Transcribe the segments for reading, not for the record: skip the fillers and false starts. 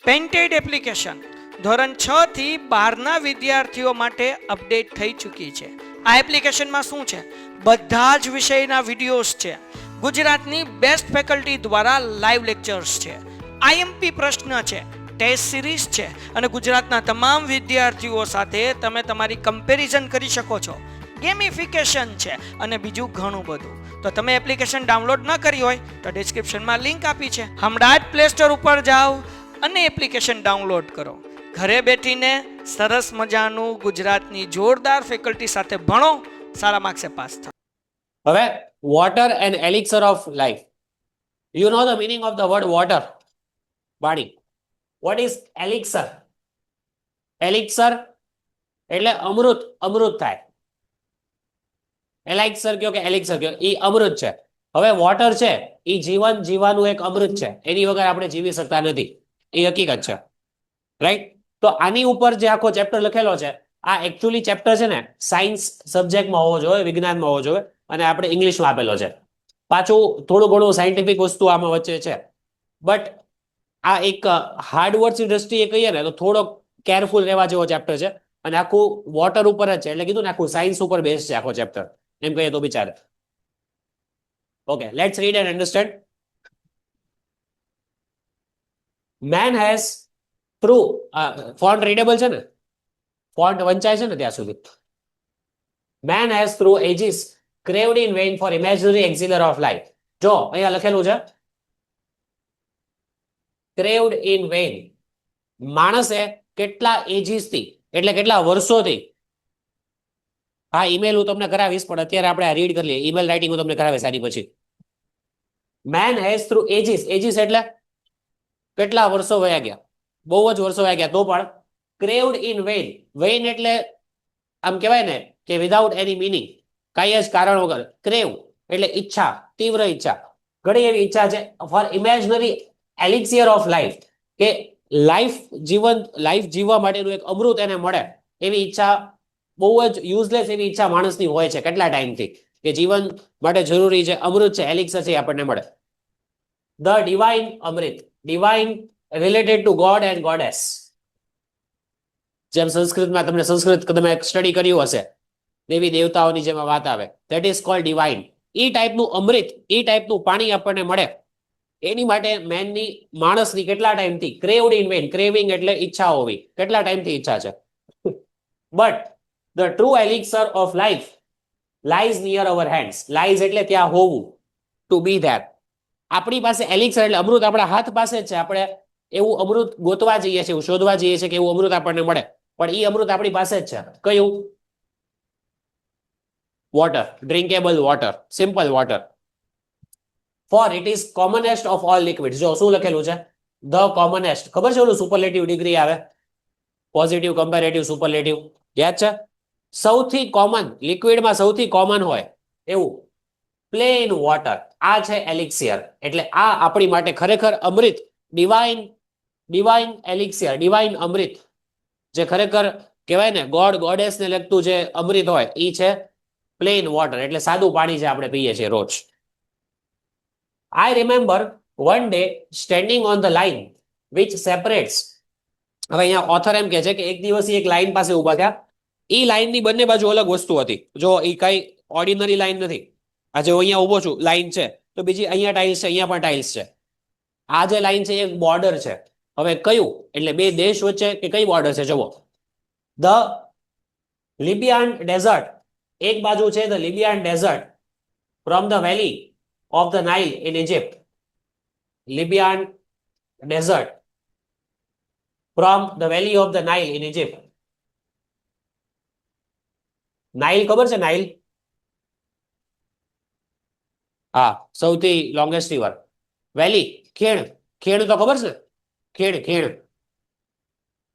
Painted application ધોરણ 6 થી 12ના વિદ્યાર્થીઓ માટે અપડેટ થઈ ચૂકી છે. આ એપ્લિકેશનમાં શું છે? બધા જ વિષયના વિડીયોઝ છે. ગુજરાતની બેસ્ટ ફેકલ્ટી દ્વારા લાઈવ લેક્ચર્સ છે. આઈએમપી પ્રશ્ન છે, ટેસ્ટ સિરીઝ છે અને ગુજરાતના તમામ વિદ્યાર્થીઓ સાથે તમે તમારી કમ્પેરિઝન કરી શકો છો. ગેમિફિકેશન છે અને બીજું ઘણું બધું. તો તમે એપ્લિકેશન ડાઉનલોડ ન કરી હોય તો ડિસ્ક્રિપ્શનમાં લિંક આપી છે. હમણાં જ પ્લે સ્ટોર ઉપર જાઓ અને એપ્લિકેશન ડાઉનલોડ કરો. ઘરે બેઠીને સરસ મજાનું ગુજરાતની જોરદાર ફેકલ્ટી સાથે ભણો, સારા માર્ક્સે પાસ થાઓ. હવે water and elixir of life. You know the meaning of the word water? પાણી. What is elixir? એલિક્સર એટલે અમૃત, અમૃત થાય. એલાઇક્સર કયો કે એલિક્સર કયો, એ અમૃત છે. હવે વોટર છે એ જીવન જીવવાનું એક અમૃત છે, એની વગર આપણે જીવી શકતા નથી, એ હકીકત છે. રાઈટ? તો આની ઉપર જે આખો ચેપ્ટર લખેલો છે, આ એકચ્યુઅલી ચેપ્ટર છે ને સાયન્સ સબ્જેક્ટમાં હોવો જોઈએ, વિજ્ઞાનમાં હોવો જોઈએ, અને આપણે ઇંગ્લિશમાં આપેલો છે. પાછું થોડું ઘણું સાયન્ટિફિક વસ્તુ આમાં વચ્ચે છે, બટ આ એક હાર્ડવર્ડ્સની દ્રષ્ટિએ કહીએ ને તો થોડોક કેરફુલ રહેવા જેવો ચેપ્ટર છે. અને આખું વોટર ઉપર જ છે, એટલે કીધું ને આખું સાયન્સ ઉપર બેઝ છે આખો ચેપ્ટર, એમ કહીએ તો બિચારે. Okay, let's read and understand. Man has through font readable છે ને, ફોન્ટ વંચાય છે ને ત્યાં સુધી. Man has through ages craved in vain for imaginary auxiliary of life. જો અહીંયા લખેલું છે craved in vain. માણસે કેટલા એજીસથી, એટલે કેટલા વર્ષોથી, હા ઈમેલ હું તમને કરાવીશ, પણ અત્યારે આપણે રીડ કરી લઈએ. ઈમેલ રાઇટિંગ હું તમને કરાવીશ આની પછી. Man has through ages, ages એટલે કેટલા વર્ષો વયા ગયા, બહુ જ વર્ષો વયા ગયા, તો પણ ક્રેવ્ડ ઇન વેઇન. વેઇન એટલે આમ કહેવાય ને કે વિધાઉટ એની મિનિંગ, કાંઈ જ કારણ વગર. ક્રેવ એટલે ઈચ્છા, તીવ્ર ઈચ્છા, ઘણી એવી ઈચ્છા છે ફોર ઇમેજનરી એલિક્સિયર ઓફ લાઈફ, કે લાઈફ જીવવા માટેનું એક અમૃત એને મળે, એવી ઈચ્છા, બહુ જ યુઝલેસ એવી ઈચ્છા માણસની હોય છે કેટલા ટાઈમથી, કે જીવન માટે જરૂરી છે અમૃત છે, એલિક્સર છે, આપણને મળે. The divine Amrit, divine related to God and goddess. જેમ સંસ્કૃતમાં તમને સંસ્કૃત તમે સ્ટડી કર્યું હશે, દેવી દેવતાઓની જેમાં વાત આવે, ધેટ ઇઝ કોલ્ડ ડિવાઇન. એ ટાઈપનું અમૃત, એ ટાઈપનું પાણી આપણને મળે, એની માટે મેનની, માણસની કેટલા ટાઈમથી ક્રેવ્ડ ઇન વેઇન, ક્રેવિંગ એટલે ઈચ્છા હોવી, કેટલા ટાઈમથી ઈચ્છા છે. But the true elixir of life lies near our hands. Lies એટલે ત્યાં હોવું, ટુ બી ધેર. આપણી પાસે એલિક્સર એટલે અમૃત આપણા હાથ પાસે જ છે. આપણે એવું અમૃત ગોતવા જઈએ છીએ, એવું શોધવા જઈએ છીએ કે એવું અમૃત આપણને મળે, પણ એ અમૃત આપણી પાસે જ છે. કયું? Water, drinkable water, simple water. For it is commonest of all liquid. જો શું લખેલું છે? The commonest. ખબર છે ઓલું સુપરલેટિવ ડિગ્રી આવે, પોઝિટિવ, કમ્પેરેટિવ, સુપરલેટિવ, યાદ છે? સૌથી કોમન, લિક્વિડમાં સૌથી કોમન હોય એવું પ્લેન વોટર. આ છે એલિક્સિયર. એટલે આ આપણી માટે ખરેખર અમૃત, ડિવાઇન, ડિવાઇન એલિક્સિયર, ડિવાઇન અમૃત, જે ખરેખર કહેવાય ને ગોડ ગોડેસ ને લગતું જે અમૃત હોય, એ છે પ્લેન વોટર, એટલે સાદું પાણી જે આપણે પીએ છીએ રોજ. I remember one day standing on the line which separates. હવે અહીંયા ઓથર એમ કહે છે કે એક દિવસ એક લાઈન પાસે ઉભા થયા, એ લાઈનની બંને બાજુ અલગ વસ્તુ હતી. જો એ કઈ ઓર્ડિનરી લાઈન નથી. આજે હું અહીંયા ઉભો છું, લાઈન છે, તો બીજી અહીંયા ટાઇલ્સ છે, અહીંયા પણ ટાઇલ્સ છે. આ જે લાઈન છે એ બોર્ડર છે. હવે કયું? એટલે બે દેશ વચ્ચે કે કઈ બોર્ડર છે? જુઓ, ધ લિબિયાન ડેઝર્ટ. એક બાજુ છે the Libyan desert from the valley of the Nile in Egypt. Libyan desert from the valley of the Nile in Egypt. Nile ખબર છે? નાઇલ, હા, સૌથી લોંગેસ્ટ રિવર. વેલી, ખેણ, ખેણ તો ખબર છે? ખેણ, ખેણ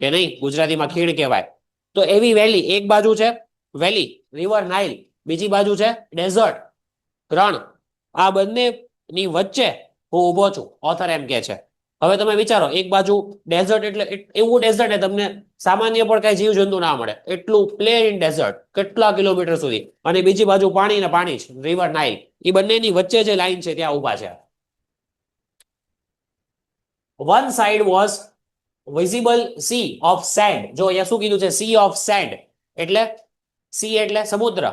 કે નહીં, ગુજરાતીમાં ખેણ કહેવાય. તો એવી વેલી, એક બાજુ છે વેલી, રિવર નાઇલ, બીજી બાજુ છે ડેઝર્ટ, રણ. આ બંને ની વચ્ચે હું ઉભો છું, ઓથર એમ કે છે. હવે તમે વિચારો, એક બાજુ ડેઝર્ટ, એટલે એવું ડેઝર્ટ ને તમને સામાન્ય પણ કઈ જીવજંતુ ના મળે, એટલું પ્લેન ડેઝર્ટ, કેટલા કિલોમીટર સુધી, અને બીજી બાજુ પાણી ને પાણી છે, રિવર નાઇલ. એ બંનેની વચ્ચે જે લાઈન છે ત્યાં ઉભા છે. One side was visible sea of send. જો અહીંયા શું કીધું છે? સી ઓફ સેન્ડ એટલે સી એટલે સમુદ્ર.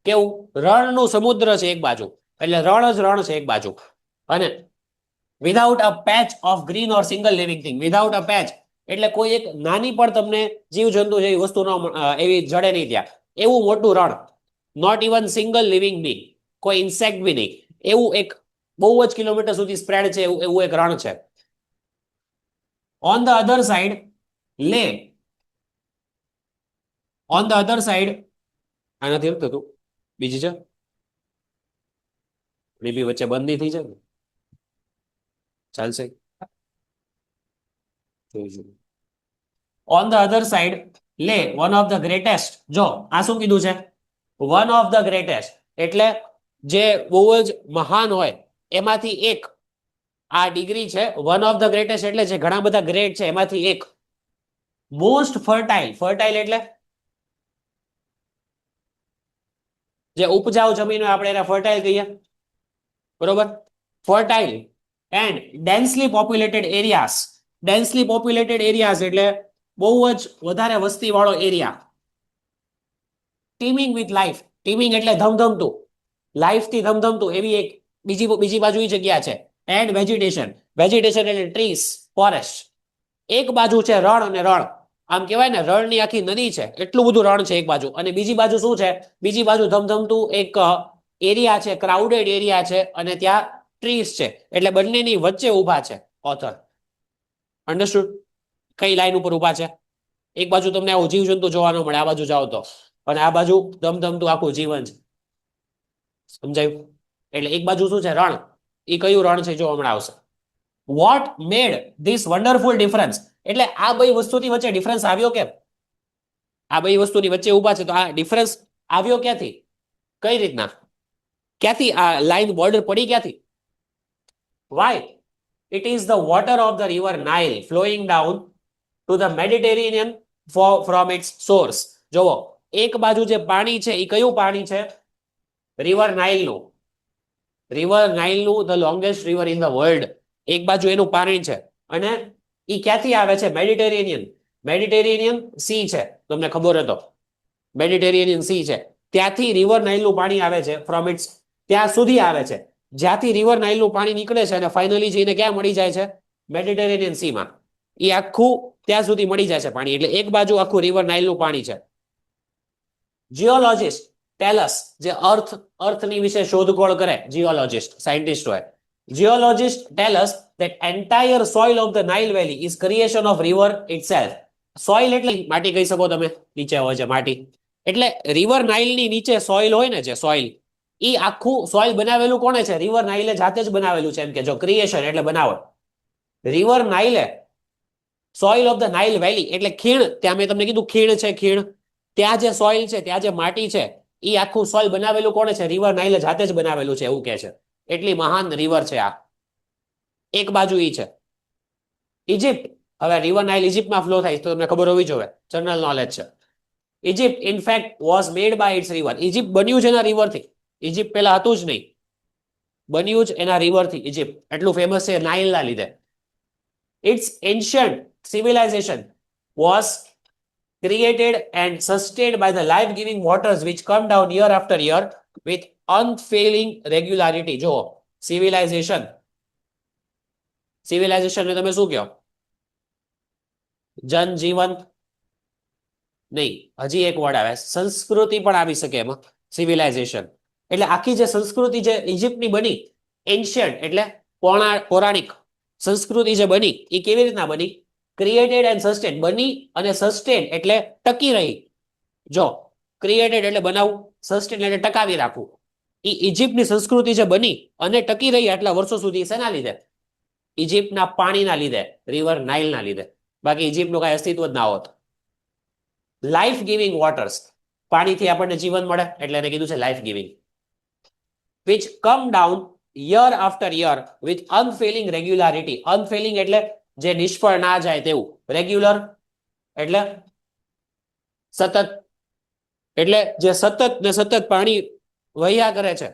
કેવું? રણનું સમુદ્ર છે એક બાજુ, એટલે રણ જ રણ છે એક બાજુ. અને without a patch of green or single living thing. Without a patch એટલે કોઈ એક નાની પણ તમને જીવજંતુ જેવી વસ્તુ એવી જડે નહીં ત્યાં, એવું મોટું રણ. નોટ ઇવન સિંગલ લિવિંગ બી, કોઈ ઇન્સેક્ટ બી નહીં, એવું એક બહુ જ કિલોમીટર સુધી સ્પ્રેડ છે એવું એક રણ છે. ઓન ધ અધર સાઈડ લે, ઓન ધ અધર સાઈડ આ નથી થતું, બીજી છે બી વચ્ચે બંધ નહીં થઈ જાય, ચાલશે. ઓન ધ અધર સાઈડ લે વન ઓફ ધ ગ્રેટેસ્ટ. જો આ શું કીધું છે? વન ઓફ ધ ગ્રેટેસ્ટ એટલે જે બહુ જ મહાન હોય એમાંથી એક આ ડિગ્રી છે. વન ઓફ ધ ગ્રેટેસ્ટ એટલે જે ઘણા બધા ગ્રેટ છે એમાંથી એક. મોસ્ટ ફર્ટાઇલ, ફર્ટાઇલ એટલે જે ઉપજાઉ જમીન હોય આપણે એને ફર્ટાઇલ કહીએ, બરોબર? Fertile and densely populated areas. Densely populated areas એટલે બહુ જ વધારે વસ્તી વાળો area. Teeming with life. Teeming એટલે ધમધમતું, લાઈફથી ધમધમતું એવી એક બીજી બાજુ જગ્યા છે. And vegetation. વેજીટેશન એટલે ટ્રીસ, ફોરેસ્ટ. એક બાજુ છે રણ અને રણ, આમ કહેવાય ને રણની આખી નદી છે, એટલું બધું રણ છે એક બાજુ. અને બીજી બાજુ શું છે? બીજી બાજુ ધમધમતું એક એરિયા છે, ક્રાઉડેડ એરિયા છે, અને ત્યાં ટ્રીસ છે. એટલે બંનેની વચ્ચે ઊભા છે ઓથર. અન્ડરસ્ટુડ? કઈ લાઈન ઉપર ઊભા છે? એક બાજુ તમને આવું જીવજંતુ જોવા ન મળે, આ બાજુ જાઓ તો, અને આ બાજુ ધમધમતું આખું જીવન છે. સમજાયું? એટલે એક બાજુ શું છે? રણ. એ કયું રણ છે જો હમણાં આવશે. What made this wonderful difference એટલે આ બે વસ્તુની વચ્ચે ડિફરન્સ આવ્યો કેમ? આ બે વસ્તુની વચ્ચે ઊભા છે તો આ ડિફરન્સ આવ્યો ક્યાંથી? કઈ રીતના? ક્યાંથી આ લાઈન બોર્ડર પડી ક્યાંથી? Why? It is the water of the river Nile flowing down to the Mediterranean from its source. જોવો, એક બાજુ જે પાણી છે એ કયું પાણી છે? રિવર નાઇલનું. રિવર નાઇલનું, the longest river in the world. એક બાજુ એનું પાણી છે અને એ ક્યાંથી આવે છે? મેડિટેરિયન. મેડિટેરિયન સી છે, તમને ખબર હતો, મેડિટેરિયન સી છે. ત્યાંથી રિવર નાઇલનું પાણી આવે છે, ફ્રોમ ઇટ્સ, ત્યાં સુધી આવે છે જ્યાંથી રિવર નાઇલનું પાણી નીકળે છે અને ફાઇનલી જઈને ક્યાં મળી જાય છે? મેડિટેરિયન સીમાં. એ આખું ત્યાં સુધી મળી જાય છે પાણી. એટલે એક બાજુ આખું રિવર નાઇલનું પાણી છે. જીઓલોજિસ્ટ ટેલસ, જે અર્થની વિશે શોધખોળ કરે, જીઓલોજિસ્ટ સાયન્ટિસ્ટ હોય. Geologists tell us that entire soil of the Nile Valley is creation of river itself. Soil એટલે માટી કહી શકો તમે, નીચે હોય છે માટી. એટલે રિવર નાઇલની નીચે સોઇલ હોય ને, જે સોઇલ, એ આખું સોઇલ બનાવેલું કોણે છે? રિવર નાઇલે જાતે જ બનાવેલું છે. એમ કે જો ક્રિએશન એટલે બનાવટ. રિવર નાઇલે, soil of the Nile valley એટલે ખીણ. ત્યાં મેં તમને કીધું ખીણ છે, ખીણ. ત્યાં જે સોઇલ છે, ત્યાં જે માટી છે, એ આખું સોઇલ બનાવેલું કોણે છે? રિવર નાઇલે જાતે જ બનાવેલું છે, એવું કહે છે. એટલી મહાન રિવર છે આ. એક બાજુ ઈ છે ઇજિપ્ત. હવે રિવર નાઇલ ઇજિપ્તમાં ફ્લો થાય તો તમને ખબર હોવી જોઈએ, જનરલ નોલેજ છે. Egypt in fact was made by its river. Egypt બન્યું છે એના રિવરથી. ઇજિપ્ત પેલા હતું જ નહીં, બન્યું જ એના રિવરથી. ઇજિપ્ત એટલું ફેમસ છે નાઇલના લીધે. Its ancient civilization was created and sustained by the life-giving waters which come down year after year with unfailing regularity. જો સિવિલાઇઝેશન, સિવિલાઇઝેશન ને તમે શું કહો? જનજીવન નહીં, હજી એક વર્ડ આવે, સંસ્કૃતિ પણ આવી શકે એમાં. સિવિલાઇઝેશન એટલે આખી જે સંસ્કૃતિ જે ઇજિપ્તની બની, એન્શિયન્ટ એટલે પૌરાણિક સંસ્કૃતિ જે બની, એ કેવી રીતના બની? Created and sustain. બની અને સસ્ટેન એટલે ટકી રહી. જો ક્રિએટેડ એટલે બનાવવું, સસ્ટેન એટલે ટકાવી રાખવું. એ ઇજિપ્તની સંસ્કૃતિ જે બની અને ટકી રહી આટલા વર્ષો સુધી, શેના લીધે? ઇજિપ્તના પાણીના લીધે, રિવર નાઇલના લીધે. બાકી ઇજિપ્તનું કઈ અસ્તિત્વ જ ના હોત. લાઈફ ગિવિંગ વોટર્સ, પાણીથી આપણને જીવન મળે એટલે એને કીધું છે life giving. which come down year after year with unfailing regularity. Unfailing એટલે જે નિષ્ફળ ના જાય તેવું. રેગ્યુલર એટલે સતત, એટલે જે સતત ને સતત પાણી વહ્યા કરે છે.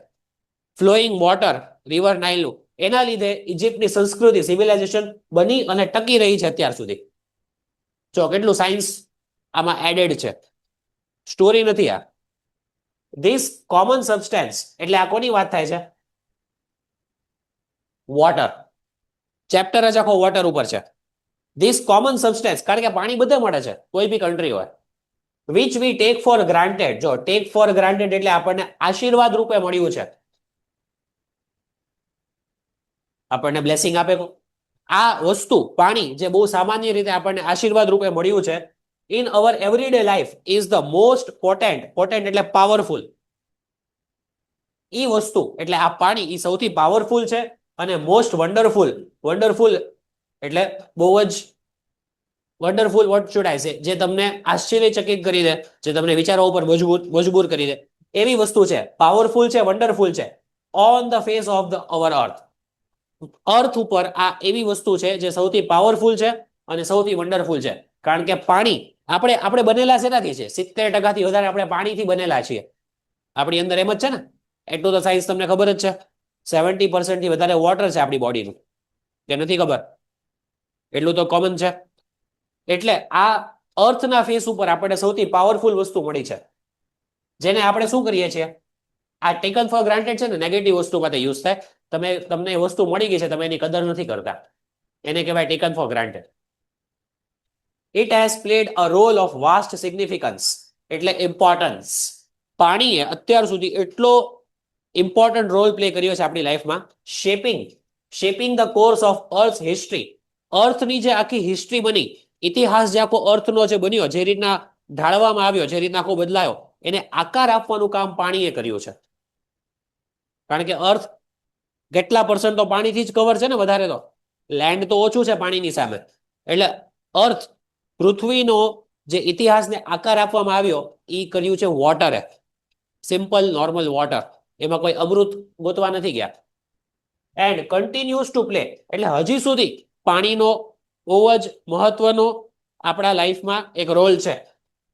ફ્લોઈંગ વોટર રિવર નાઇલનું, એના લીધે ઇજિપ્તની સંસ્કૃતિ, સિવિલાઇઝેશન બની અને ટકી રહી છે અત્યાર સુધી. જો કેટલું સાયન્સ આમાં એડેડ છે, સ્ટોરી નથી આ. ધીસ કોમન સબસ્ટેન્સ એટલે આ કોની વાત થાય છે? વોટર. ચેપ્ટર જ આખો વોટર ઉપર છે. ધીસ કોમન સબસ્ટેન્સ, કારણ કે પાણી બધે મળે છે કોઈ બી કન્ટ્રી હોય, which we take four granted. જો ટેક ફોર ગ્રાન્ટેડ એટલે આપણને આશીર્વાદ રૂપે મળ્યું છે, આપણને બ્લેસિંગ આપે. આ વસ્તુ પાણી જે બહુ સામાન્ય રીતે આપણને આશીર્વાદ રૂપે મળ્યું છે, in our everyday life is the most potent. Potent એટલે પાવરફુલ. ઈ વસ્તુ એટલે આ પાણી ઈ સૌથી પાવરફુલ છે અને મોસ્ટ વન્ડરફુલ. વન્ડરફુલ એટલે બહુ જ વન્ડરફુલ, વોટ શુડ આઈ સે, જે તમને આશ્ચર્યચકિત કરી દે, જે તમને વિચારવા ઉપર મજબૂર કરી દે એવી વસ્તુ છે. પાવરફુલ છે, વન્ડરફુલ છે. On the face of the our earth. Earth ઉપર આ એવી વસ્તુ છે જે સૌથી પાવરફુલ છે અને સૌથી વન્ડરફુલ છે. કારણ કે પાણી આપણે બનેલા શેનાથી છે? 70% થી વધારે આપણે પાણીથી બનેલા છીએ. આપણી અંદર એમ જ છે ને, એટલું તો સાયન્સ તમને ખબર જ છે. 70% થી વધારે વોટર છે આપણી બોડીનું, કે નથી ખબર? એટલું તો કોમન છે. એટલે આ અર્થના ફેસ ઉપર આપણને સૌથી પાવરફુલ વસ્તુ મળી છે, જેને આપણે શું કરીએ છીએ? આ ટેકન ફોર ગ્રાન્ટેડ છે ને, નેગેટિવ વસ્તુ માટે યુઝ થાય. તમને એ વસ્તુ મળી ગઈ છે, તમે એની કદર નથી કરતા, એને કહેવાય taken for granted. It has played a role of vast significance એટલે ઇમ્પોર્ટન્સ. પાણીએ અત્યાર સુધી એટલો ઇમ્પોર્ટન્ટ રોલ પ્લે કર્યો છે આપણી લાઈફમાં, shaping the course of earth history. અર્થની જે આખી હિસ્ટ્રી બની, ઇતિહાસ જે આખો અર્થનો જે બન્યો, જે રીતના ઢાળવામાં આવ્યો, જે રીતના આખો બદલાયો, એને આકાર આપવાનું કામ પાણીએ કર્યું છે. કારણ કે અર્થ કેટલા % તો પાણીથી જ કવર છે ને, વધારે તો લેન્ડ તો ઓછું છે પાણીની સામે. એટલે અર્થ, પૃથ્વીનો જે ઇતિહાસને આકાર આપવામાં આવ્યો એ કર્યું છે વોટરે. સિમ્પલ નોર્મલ વોટર, એમાં કોઈ અમૃત ગોતવા નથી ગયા. એન્ડ કન્ટિન્યુઅસ ટુ પ્લે એટલે હજી સુધી પાણીનો બહુ જ મહત્વનો આપણા લાઈફમાં એક રોલ છે.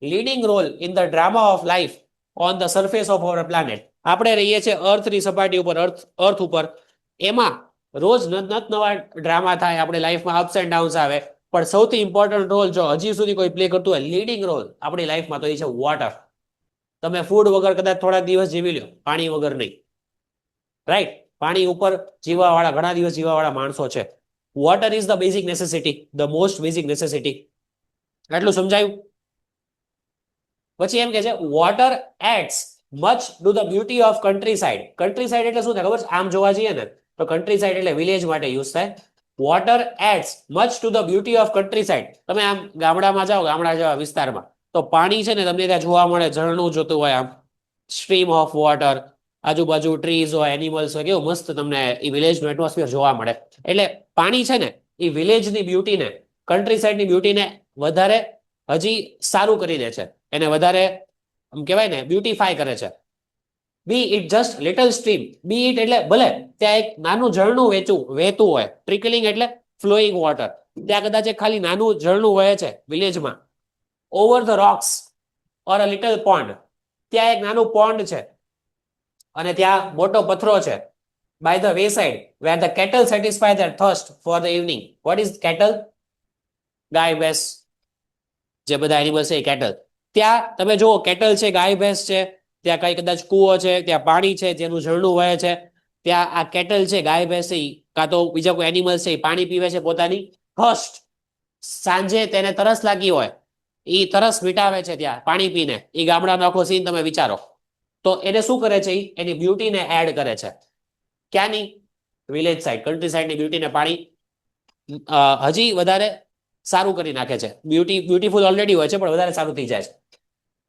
Leading role in the drama of life on the surface of our planet. આપણે રહીએ છીએ અર્થની સપાટી ઉપર, અર્થ ઉપર. એમાં રોજ નવા ડ્રામા થાય, આપણે લાઈફમાં અપ્સ એન્ડ ડાઉન્સ આવે, પણ સૌથી ઇમ્પોર્ટન્ટ રોલ જો હજી સુધી કોઈ પ્લે કરતું હોય, લીડિંગ રોલ આપણી લાઈફમાં, તો એ છે વોટર. તમે ફૂડ વગર કદાચ થોડા દિવસ જીવી લો, પાણી વગર નહીં. રાઈટ? પાણી ઉપર જીવવાવાળા ઘણા દિવસ જીવવાવાળા માણસો છે. Water is the basic necessity, the most basic necessity. એટલું સમજાયું? પછી એમ કે છે water adds much to the beauty of countryside. Countryside એટલે શું થાય ખબર છે? આમ જોવા જઈએ ને તો કન્ટ્રી સાઇડ એટલે વિલેજ માટે યુઝ થાય. Water adds much to the beauty of countryside. તમે આમ ગામડામાં જાઓ, ગામડા જેવા વિસ્તારમાં, તો પાણી છે ને તમને ત્યાં જોવા મળે, ઝરણું જોતું હોય, આમ સ્ટ્રીમ ઓફ વોટર, આજુબાજુ ટ્રીઝ હોય, એનિમલ્સ હોય, કેવું મસ્ત તમને એ વિલેજનું એટમોસ્ફિયર જોવા મળે. એટલે પાણી છે ને એ વિલેજની બ્યુટીને, કન્ટ્રી સાઇડની બ્યુટીને વધારે હજી સારું કરી દે છે, એને વધારે આમ કહેવાય ને બ્યુટીફાય કરે છે. Be it just little stream. Be it એટલે ભલે ત્યાં એક નાનું ઝરણું વહેતું હોય, ટ્રિકલિંગ એટલે ફ્લોઈંગ વોટર, ત્યાં કદાચ એક ખાલી નાનું ઝરણું વહે છે વિલેજમાં. Over the rocks or a little pond, ત્યાં એક નાનું પોન્ડ છે અને ત્યાં મોટો પથરો છે. By the way side where the cattle satisfy their thirst for the evening. What is cattle? ગાય, ભેંસ, જે બધા એનિમલ્સ છે એ કેટલ. ત્યાં તમે જુઓ, કેટલ છે, ગાય ભેંસ છે, ત્યાં કઈ કદાચ કૂવો છે, ત્યાં પાણી છે, જેનું ઝરણું વહે છે, ત્યાં આ કેટલ છે, ગાય ભેંસ છે, કાં તો બીજા કોઈ એનિમલ્સ છે, એ પાણી પીવે છે પોતાની થર્સ્ટ. સાંજે તેને તરસ લાગી હોય, એ તરસ મિટાવે છે ત્યાં પાણી પીને. એ ગામડાનો આખો સીન તમે વિચારો. તો એને શું કરે છે? એની બ્યુટીને એડ કરે છે. ક્યાંની? વિલેજ સાઇડ, કન્ટ્રી સાઇડની બ્યુટીને પાણી હજી વધારે સારું કરી નાખે છે. બ્યુટીફુલ ઓલરેડી હોય છે, પણ વધારે સારું થઈ જાય છે.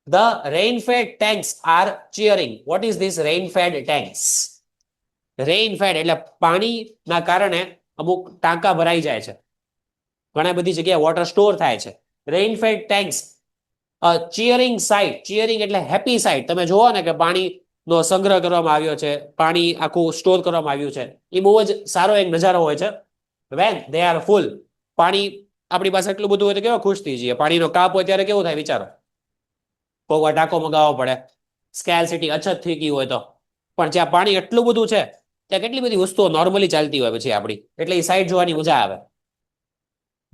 The rainfed tanks are cheering. What is this rainfed tanks? Rainfed એટલે પાણીના કારણે અમુક ટાંકા ભરાઈ જાય છે, ઘણા બધી જગ્યાએ વોટર સ્ટોર થાય છે. Rain-fed tanks ચીયરિંગ site. ચીયરિંગ એટલે હેપી સાઇટ. તમે જુઓ ને કે પાણીનો સંગ્રહ કરવામાં આવ્યો છે, પાણી આખું સ્ટોર કરવામાં આવ્યું છે, એ બહુ જ સારો એક નજારો હોય છે. વેન દે આર ફૂલ, પાણી આપણી પાસે એટલું બધું હોય તો કેવા ખુશ થઈ જઈએ. પાણીનો કાપ હોય ત્યારે કેવું થાય વિચારો? કોઈ ટાંકો મગાવવો પડે, સ્કેરસિટી, અછત થઈ ગઈ હોય તો. પણ જ્યાં પાણી એટલું બધું છે ત્યાં કેટલી બધી વસ્તુઓ નોર્મલી ચાલતી હોય પછી આપણી, એટલે એ સાઇટ જોવાની મજા આવે.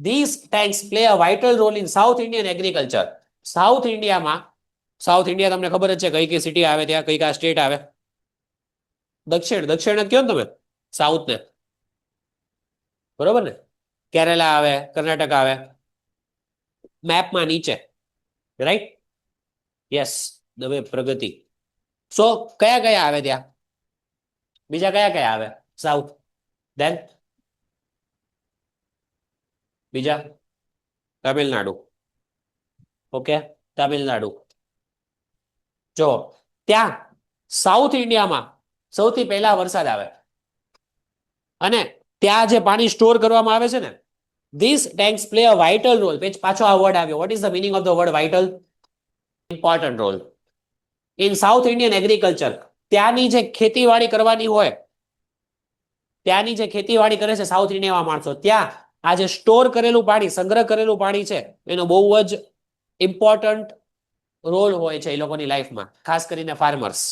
These tanks play a vital role in South Indian agriculture. South ઇન્ડિયામાં, સાઉથ ઇન્ડિયા તમને ખબર જ છે કઈ કઈ સિટી આવે, ત્યાં કઈ કઈ સ્ટેટ આવે? દક્ષિણ જ કયો ને તમે સાઉથ ને, બરોબર ને? કેરેલા આવે, કર્ણાટક આવે, મેપમાં નીચે, રાઈટ? યસ, દવે પ્રગતિ. સો કયા કયા આવે ત્યાં? બીજા કયા કયા આવે સાઉથ? ધેન બીજા તમિલનાડુ. ઓકે, તમિલનાડુ. જો ત્યાં સાઉથ ઇન્ડિયામાં સૌથી પહેલા વરસાદ આવે અને ત્યાં જે પાણી સ્ટોર કરવામાં આવે છે ને, these tanks play a vital role. પાછો આ વર્ડ આવ્યો. What is the meaning of the word vital? Important role in South Indian agriculture. ત્યાંની જે ખેતીવાડી કરવાની હોય, ત્યાંની જે ખેતીવાડી કરે છે સાઉથ ઇન્ડિયામાં માણસો, ત્યાં આ જે સ્ટોર કરેલું પાણી, સંગ્રહ કરેલું પાણી છે, એનો બહુ જ ઇમ્પોર્ટન્ટ રોલ હોય છે એ લોકોની લાઈફમાં, ખાસ કરીને ફાર્મર્સ.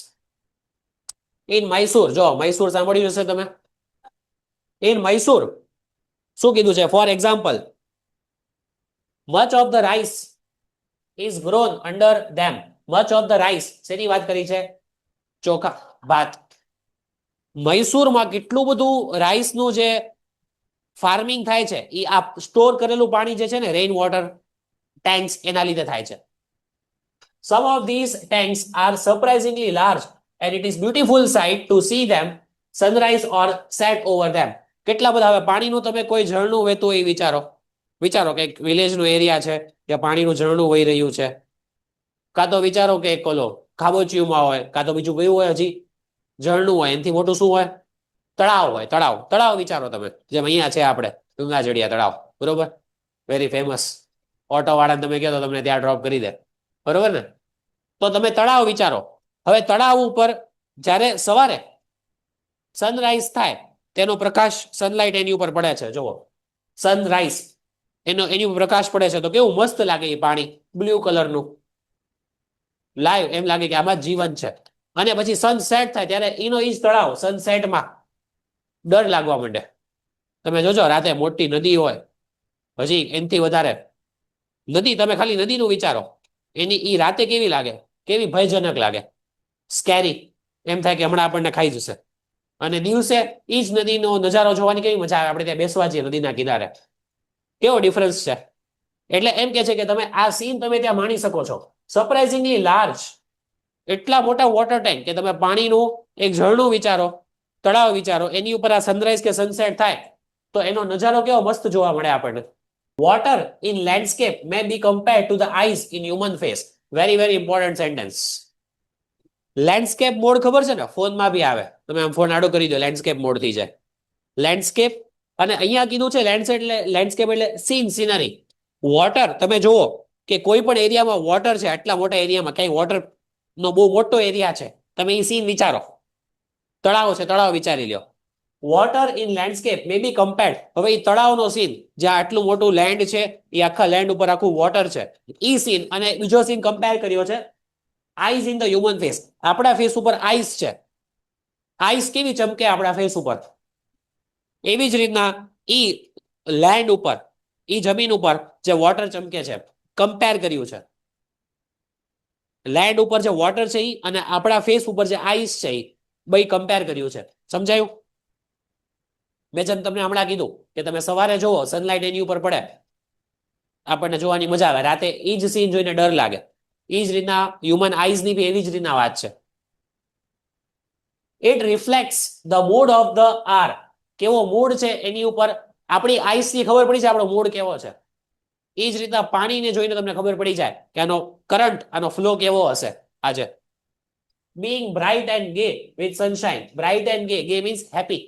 ઇન મૈસૂર, જો મૈસૂર સાંભળ્યું હશે તમે. ઇન મૈસૂર શું કીધું છે? For example, much of the rice is grown under them. Much of the rice શેની વાત કરી છે? ચોખા, ભાત. મૈસૂરમાં કેટલું બધું રાઈસનું જે ફાર્મિંગ થાય છે એ આ સ્ટોર કરેલું પાણી જે છે ને, રેઇન વોટર ટેન્ક્સ, એના લીધે થાય છે. Some of these tanks are surprisingly large and it is beautiful sight to see them sunrise or set over them. કેટલા બધા હવે પાણીનું તમે કોઈ ઝરણું વહેતું હોય વિચારો કે વિલેજનો એરિયા છે ત્યાં પાણીનું ઝરણું વહી રહ્યું છે, કાં તો વિચારો કે કોલો ખાબોચિયુંમાં હોય, કાં તો બીજું કયું હોય, હજી ઝરણું હોય, એનાથી મોટું શું હોય? તળાવ હોય. તળાવ વિચારો તમે, જેમ અહીંયા છે આપણે ગંગાજળિયા તળાવ, બરોબર? Very famous. ઓટો વાળાને તમે કહો તો તમને ત્યાં ડ્રોપ કરી દે, બરોબર ને? તો તમે તળાવ વિચારો. હવે તળાવ ઉપર જ્યારે સવારે સનરાઈઝ થાય, તેનો પ્રકાશ, સનલાઇટ એની ઉપર પડે છે, જુઓ સનરાઈઝ, એની ઉપર પ્રકાશ પડે છે તો કેવું મસ્ત લાગે એ પાણી, બ્લુ કલરનું, લાઈવ, એમ લાગે કે આમાં જીવન છે. અને પછી સનસેટ થાય ત્યારે એનો ઈ જ તળાવ સનસેટમાં ડર લાગવા માંડે. તમે જોજો રાતે મોટી નદી હોય, હજી એનાથી વધારે નદી, તમે ખાલી નદીનું વિચારો, એની ઈ રાતે કેવી લાગે, કેવી ભયજનક લાગે, સ્કેરી. એમ થાય કે હમણાં આપણને ખાઈ જશે. અને દિવસે ઈ જ નદીનો નજારો જોવાની કેવી મજા આવે, આપણે ત્યાં બેસવા જઈએ નદીના કિનારે, કેવો ડિફરન્સ છે. એટલે એમ કે છે કે તમે આ સીન તમે ત્યાં માણી શકો છો. સરપ્રાઇઝિંગલી લાર્જ, એટલા મોટા વોટર ટેન્ક કે તમે પાણીનું એક ઝરણું વિચારો, તળાવ વિચારો, એની ઉપર આ સનરાઈઝ કે સનસેટ થાય તો એનો નજારો કેવો મસ્ત જોવા મળે આપણને. Water in landscape may be compared to the eyes in human face. Very, very important sentence. Landscape mode ખબર છે ને, ફોનમાં બી આવે, તમે આમ ફોન આડો કરી દો, લેન્ડસ્કેપ મોડ થઈ જાય. લેન્ડસ્કેપ, અને અહીંયા કીધું છે લેન્ડસ્કેપ એટલે સીન, સિનરી. વોટર, તમે જુઓ કે કોઈ પણ એરિયામાં વોટર છે, આટલા મોટા એરિયામાં ક્યાંય વોટર નો બહુ મોટો એરિયા છે, તમે એ સીન વિચારો. તળાવ છે, તળાવ વિચારી લ્યો. Water in landscape may be compared. હવે એ તળાવનો સીન, જ્યાં આટલું મોટું લેન્ડ છે, એ આખા લેન્ડ ઉપર આખું વોટર છે, ઈ સીન અને બીજો સીન કમ્પેર કર્યો છે, eyes in the human face. આપણા ફેસ ઉપર આઈસ છે, આઈસ કેવી ચમકે આપણા ફેસ ઉપર, એવી જ રીતના ઈ લેન્ડ ઉપર, ઈ જમીન ઉપર જે વોટર ચમકે છે, કમ્પેર કર્યું છે. લેન્ડ ઉપર જે વોટર છે ઈ અને આપણા ફેસ ઉપર જે આઈસ છે ઈ બે કમ્પેર કર્યું છે. સમજાયું? મેં જેમ તમને હમણાં કીધું કે તમે સવારે જોવો સનલાઇટ એની ઉપર પડે, આપણને જોવાની મજા આવે, રાતે એ જ સીન જોઈને ડર લાગે. એ જ રીતના હ્યુમન આઈઝ ની બી એવી જ રીતના વાત છે. It reflects the mood of the hour. કેવો મૂડ છે એની ઉપર આપણી આઈસ થી ખબર પડી જાય આપણો મૂડ કેવો છે. એ જ રીતના પાણીને જોઈને તમને ખબર પડી જાય કે આનો કરંટ, આનો ફ્લો કેવો હશે આજે. બીંગ બ્રાઇટ એન્ડ ગે વિથ સનશાઇન. બ્રાઇટ એન્ડ ગે, ગે મીન્સ હેપી.